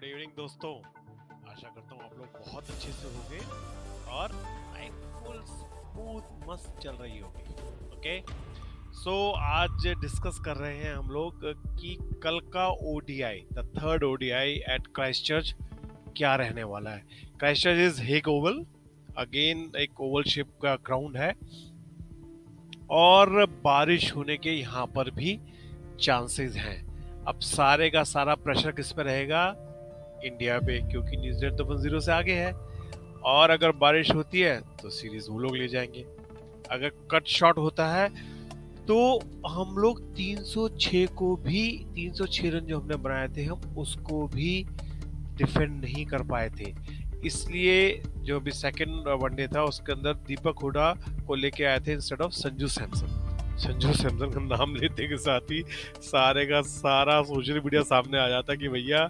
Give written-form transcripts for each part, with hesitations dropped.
Good evening दोस्तों। आशा करता हूँ आप लोग बहुत अच्छे से होंगे और लाइफ फुल स्मूथ मस्त चल रही होगी। ओके, सो आज डिस्कस कर रहे हैं हम लोग कि कल का ODI, the third ODI at Christchurch क्या रहने वाला है। Christchurch is Hagley Oval, again एक ओवल शेप का ग्राउंड है और बारिश होने के यहाँ पर भी चांसेस हैं। अब सारे का सारा प्रेशर किस पे रहेगा? इंडिया पे, क्योंकि न्यूजीलैंड तो 1-0 से आगे है और अगर बारिश होती है तो सीरीज वो लोग ले जाएंगे। अगर कट शॉट होता है तो हम लोग 306 को भी 306 रन जो हमने बनाए थे हम उसको भी डिफेंड नहीं कर पाए थे। इसलिए जो भी सेकंड वनडे था उसके अंदर दीपक हुडा को लेके आए थे इंस्टेड ऑफ संजू सैमसन। संजू सैमसन का नाम लेते के साथ ही सारे का सारा सोशल मीडिया सामने आ जाता कि भैया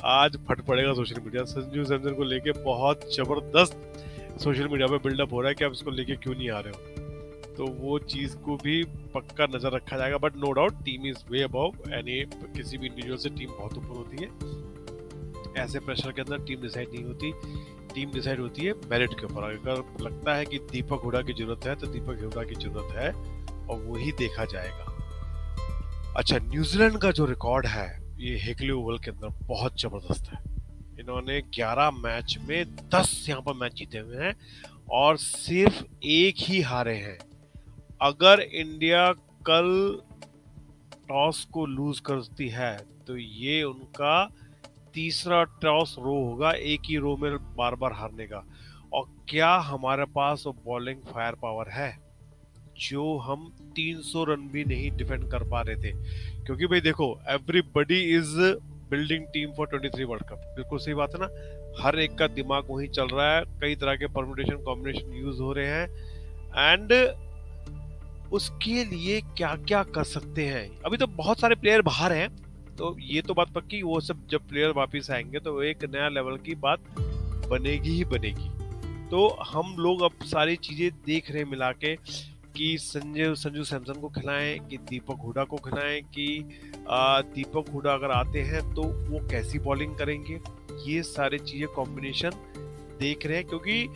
आज फट पड़ेगा सोशल मीडिया। संजू सैमसन को लेके बहुत जबरदस्त सोशल मीडिया पे बिल्डअप हो रहा है कि आप इसको लेके क्यों नहीं आ रहे हो। तो वो चीज को भी पक्का नजर रखा जाएगा, but no doubt team is way above any, किसी भी इंडिविजुअल से टीम बहुत ऊपर होती है। ऐसे प्रेशर के अंदर टीम डिसाइड नहीं होती, टीम डिसाइड होती है मेरिट के ऊपर। अगर लगता है कि दीपक हुडा की जरूरत है तो दीपक हुडा की जरूरत है और वही देखा जाएगा। अच्छा, न्यूजीलैंड का जो रिकॉर्ड है ये हेगले ओवल के अंदर बहुत जबरदस्त है। इन्होंने 11 मैच में 10 यहाँ पर मैच जीते हुए हैं और सिर्फ एक ही हारे हैं। अगर इंडिया कल टॉस को लूज करती है तो ये उनका तीसरा टॉस रो होगा, एक ही रो में बार बार हारने का। और क्या हमारे पास वो बॉलिंग फायर पावर है जो हम 300 रन भी नहीं डिफेंड कर पा रहे थे? क्योंकि भाई देखो, everybody is building team for 23 world cup. बिल्कुल सही बात है ना, हर एक का दिमाग वहीं चल रहा है, कई तरह के परम्यूटेशन कॉम्बिनेशन यूज हो रहे हैं एंड उसके लिए क्या क्या कर सकते हैं। अभी तो बहुत सारे प्लेयर बाहर हैं, तो ये तो बात पक्की, वो सब जब प्लेयर वापस आएंगे तो एक नया लेवल की बात बनेगी ही बनेगी। तो हम लोग अब सारी चीजें देख रहे हैं मिला के कि संजू सैमसन को खिलाएं कि दीपक हुडा को खिलाएं कि दीपक हुडा अगर आते हैं तो वो कैसी बॉलिंग करेंगे। ये सारी चीजें कॉम्बिनेशन देख रहे हैं क्योंकि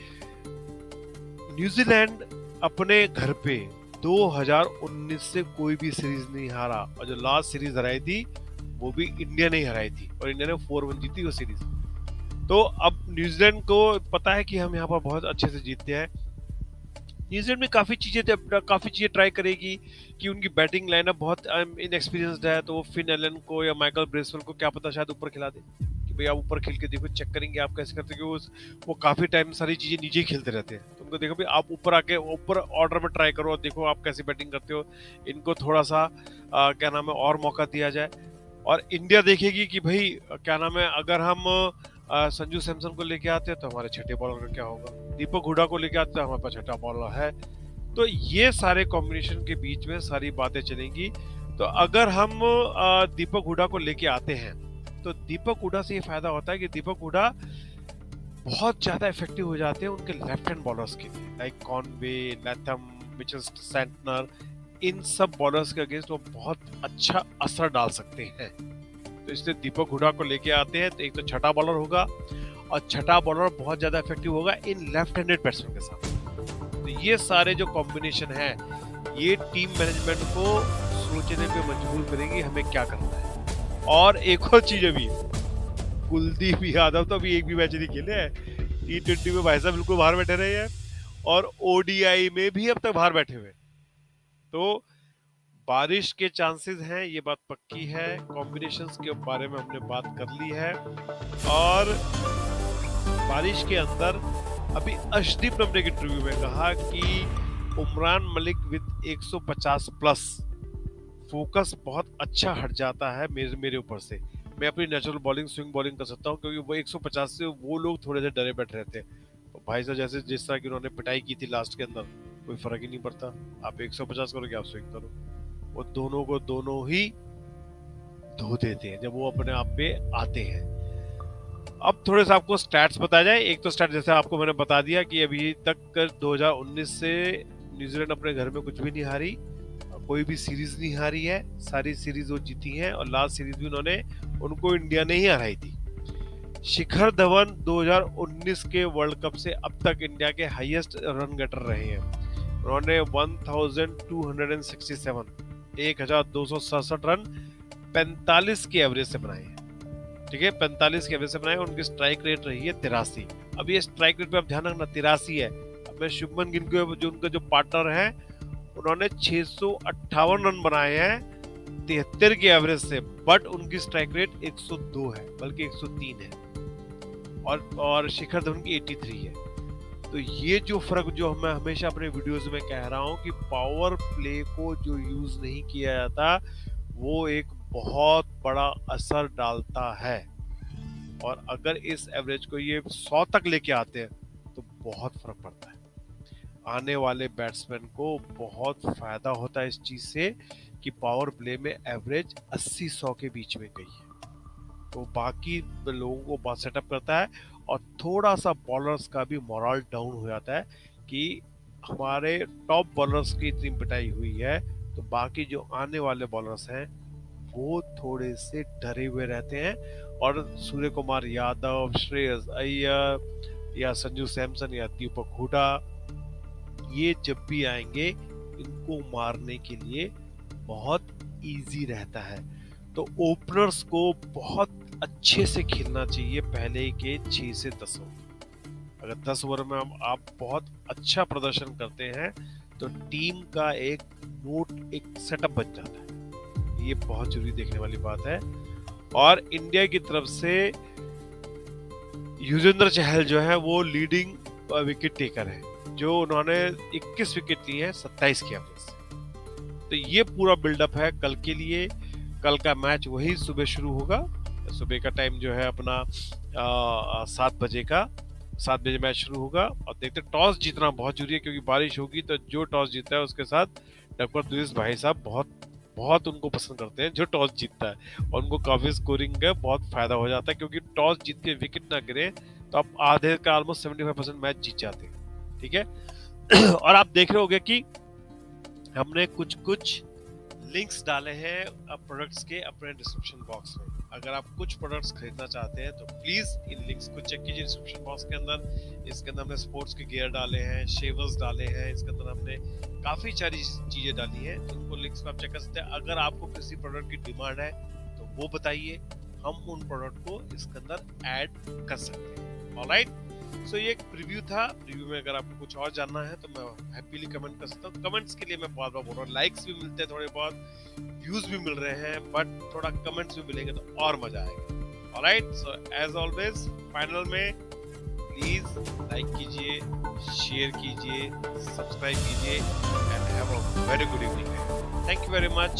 न्यूजीलैंड अपने घर पे 2019 से कोई भी सीरीज नहीं हारा और जो लास्ट सीरीज हराई थी वो भी इंडिया ने हराई थी और इंडिया ने 4-1 जीती वो सीरीज। तो अब न्यूजीलैंड को पता है कि हम यहाँ पर बहुत अच्छे से जीतते हैं। न्यूजीलैंड में काफी चीजें ट्राई करेगी कि उनकी बैटिंग लाइनअप बहुत इनएक्सपीरियंस्ड है, तो वो फिन एलन को या माइकल ब्रेसवेल को क्या पता शायद ऊपर खिला दे कि भाई आप ऊपर खेल के देखो, चेक करेंगे आप कैसे करते हो। वो काफी टाइम सारी चीजें नीचे ही खेलते रहते हैं, तो उनको देखो भाई आप ऊपर आके ऊपर ऑर्डर में ट्राई करो और देखो आप कैसी बैटिंग करते हो। इनको थोड़ा सा क्या नाम है और मौका दिया जाए। और इंडिया देखेगी कि भाई क्या नाम है, अगर हम संजू सैमसन को लेके आते हैं तो हमारे छठे बॉलर का क्या होगा, दीपक हुडा को लेके आते हैं हमारे पास छठा बॉलर है। तो ये सारे कॉम्बिनेशन के बीच में सारी बातें चलेंगी। तो अगर हम दीपक हुडा को लेके आते हैं तो दीपक हुडा से ये फायदा होता है कि दीपक हुडा बहुत ज्यादा इफेक्टिव हो जाते हैं उनके लेफ्ट हैंड बॉलर्स के लिए, like Conway, Latham, Mitchell Santner, इन सब बॉलर्स के अगेंस्ट वो बहुत अच्छा असर डाल सकते हैं। तो इसलिए दीपक हुडा को लेके आते हैं तो एक तो छठा बॉलर होगा और छठा बॉलर बहुत ज्यादा इफेक्टिव होगा इन लेफ्ट हैंडेड बैट्समैन के साथ। तो ये सारे जो कॉम्बिनेशन है ये टीम मैनेजमेंट को सोचने पे मजबूर करेंगे हमें क्या करना है। और एक और चीज, अभी कुलदीप यादव तो अभी एक भी मैच नहीं खेले हैं, T20 में भाई साहब बिल्कुल बाहर बैठे रहे हैं और ओडीआई में भी अब तक बाहर बैठे हुए। तो बारिश के चांसेस हैं, ये बात पक्की है। कॉम्बिनेशंस के बारे में हमने बात कर ली है और बारिश के अंदर अभी अर्शदीप ने अपने इंटरव्यू में कहा कि Umran Malik with 150 plus focus बहुत अच्छा हट जाता है मेरे ऊपर से। मैं अपनी नेचुरल बॉलिंग, स्विंग बॉलिंग कर सकता हूँ क्योंकि वो 150 से वो लोग थोड़े से डरे बैठ रहते हैं। तो भाई साहब जैसे जिस तरह की उन्होंने पिटाई की थी लास्ट के अंदर, कोई फर्क ही नहीं पड़ता, आप 150 करो कि आप स्विंग करो, वो दोनों को दोनों ही धो देते हैं जब वो अपने आप पे आते हैं। अब थोड़े से आपको स्टैट्स बताया जाए। एक तो स्टैट जैसे आपको मैंने बता दिया कि अभी तक 2019 से न्यूजीलैंड अपने घर में कुछ भी नहीं हारी, कोई भी सीरीज नहीं हारी है, सारी सीरीज वो जीती हैं और लास्ट सीरीज भी उनको इंडिया ने ही हराई थी। शिखर धवन 2019 के वर्ल्ड कप से अब तक इंडिया के हाईएस्ट रन गेटर रहे हैं। उन्होंने 1267 1267 रन 45 की एवरेज से बनाए हैं। ठीक है, 45 की एवरेज से बनाए। उनकी स्ट्राइक रेट रही है 83। अब ये स्ट्राइक रेट पे आप ध्यान रखना 83 है। अब मैं शुभमन गिल को जो उनका जो पार्टनर है उन्होंने 658 रन बनाए हैं 73 की एवरेज से, बट उनकी स्ट्राइक रेट 102 है, बल्कि 103 है, और शिखर धवन की 83 है। तो ये जो फर्क जो मैं हमेशा अपने वीडियोस में कह रहा हूं कि पावर प्ले को जो यूज नहीं किया जाता वो एक बहुत बड़ा असर डालता है। और अगर इस एवरेज को ये 100 तक लेके आते हैं तो बहुत फर्क पड़ता है। आने वाले बैट्समैन को बहुत फायदा होता है इस चीज से कि पावर प्ले में एवरेज 80-100 के बीच में गई है, तो बाकी लोगों को बहुत सेटअप करता है। और थोड़ा सा बॉलर्स का भी मोरल डाउन हो जाता है कि हमारे टॉप बॉलर्स की इतनी पिटाई हुई है, तो बाकी जो आने वाले बॉलर्स हैं वो थोड़े से डरे हुए रहते हैं। और सूर्य कुमार यादव, श्रेयस अय्यर या संजू सैमसन या दीपक हुडा, ये जब भी आएंगे इनको मारने के लिए बहुत इजी रहता है। तो ओपनर्स को बहुत अच्छे से खेलना चाहिए पहले के 6 से 10 ओवर। अगर 10 ओवर में आप बहुत अच्छा प्रदर्शन करते हैं तो टीम का एक सेटअप बन जाता है। ये बहुत जरूरी देखने वाली बात है। और इंडिया की तरफ से युजवेंद्र चहल जो है वो लीडिंग विकेट टेकर है, जो उन्होंने 21 विकेट लिए हैं 27 की एवरेज से। तो ये पूरा बिल्डअप है कल के लिए। कल का मैच वही सुबह शुरू होगा। सुबह का टाइम जो है अपना 7 बजे मैच शुरू होगा। और देखते टॉस जीतना बहुत जरूरी है, क्योंकि बारिश होगी तो जो टॉस जीतता है उसके साथ डॉक्टर दुइस भाई साहब बहुत उनको पसंद करते हैं जो टॉस जीतता है, और उनको काफी स्कोरिंग का बहुत फायदा हो जाता है, क्योंकि टॉस जीत के विकेट ना गिरे तो आप आधे का ऑलमोस्ट 75% मैच जीत जाते हैं। ठीक है। और आप देख रहे होंगे कि हमने कुछ लिंक्स डाले हैं प्रोडक्ट्स के अपने डिस्क्रिप्शन बॉक्स में। अगर आप कुछ प्रोडक्ट्स खरीदना चाहते हैं तो प्लीज इन लिंक्स को चेक कीजिए डिस्क्रिप्शन बॉक्स के अंदर। इसके अंदर हमने स्पोर्ट्स के गियर डाले हैं, शेवर्स डाले हैं, इसके अंदर हमने काफी सारी चीजें डाली हैं, तो उनको लिंक्स को आप चेक कर सकते हैं। अगर आपको किसी प्रोडक्ट की डिमांड है तो वो बताइए, हम उन प्रोडक्ट को इसके अंदर ऐड कर सकते हैं। ऑलराइट, सो ये एक प्रीव्यू था। प्रीव्यू में अगर आपको कुछ और जानना है तो मैं हैप्पीली कमेंट कर सकता हूँ। कमेंट्स के लिए मैं बहुत बार बोल रहा हूँ, लाइक्स भी मिलते हैं थोड़े बहुत, व्यूज भी मिल रहे हैं, बट थोड़ा कमेंट्स भी मिलेंगे तो और मजा आएगा। Alright, so as always final में प्लीज लाइक कीजिए, शेयर कीजिए, सब्सक्राइब कीजिए and have a very good evening. Thank you very much.